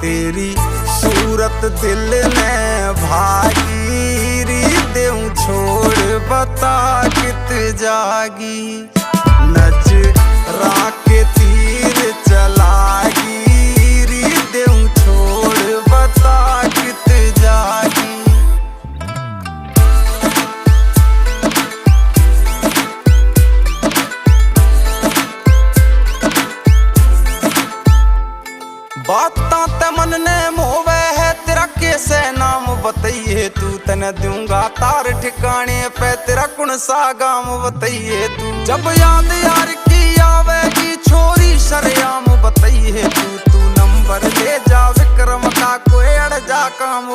तेरी सूरत दिल ने भागी री देऊं छोड़ बता कित जागी। नजरा के तीर चलागी री देऊं छोड़ बता कित जागी। बातां ते मन ने मोवे है तेरा कैसे नाम बताइए तू। तने दूंगा तार ठिकाने पे तेरा कौन सा गाम बताइए तू। जब याद यार की आवेगी छोरी शरयाम बताइए तू। तू नंबर ले जा विक्रम का कोई अड़ जा काम।